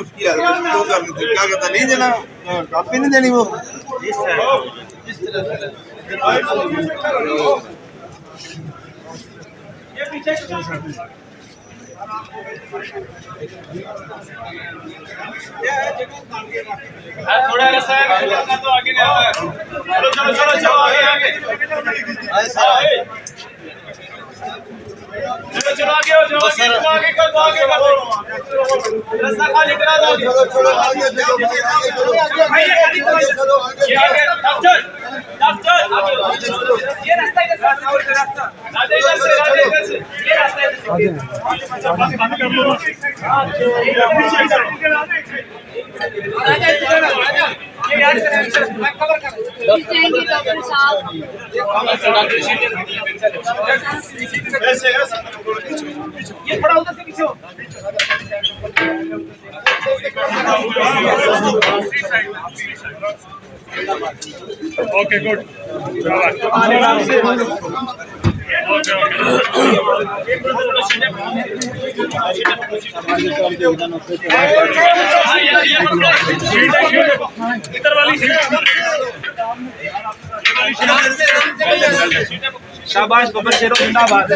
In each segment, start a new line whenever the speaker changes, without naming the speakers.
उसकी क्या कहता नहीं देना कापी नहीं देनी वो
थोड़ा रसा है तो आगे नहीं आता है। चलो चलो चलो चलो आगे आगे चलो चलो आगे हो जाओ आगे कर दो आगे कर दो रास्ता खाली करा दो चलो चलो आगे ये आगे डॉक्टर डॉक्टर ये रास्ता इधर रास्ता राधे इधर से ये रास्ता इधर
डॉक्टर साहब
ये थोड़ा उधर से पीछे हो ओके गुड आराम से इधर वाली शाबाश बब्बर शेरो जिंदाबाद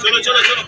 चलो चलो चलो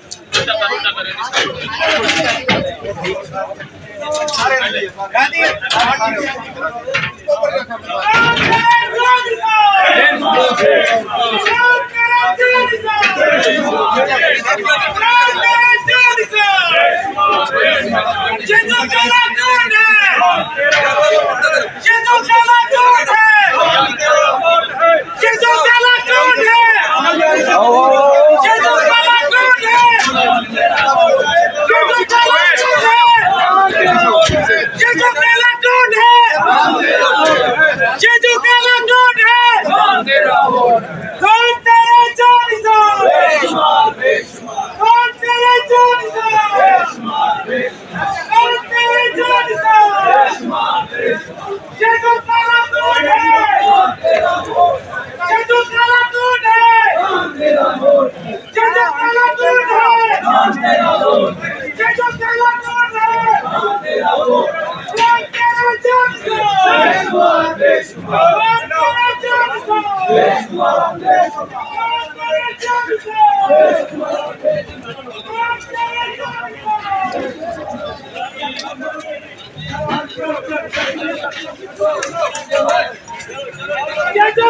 ये जो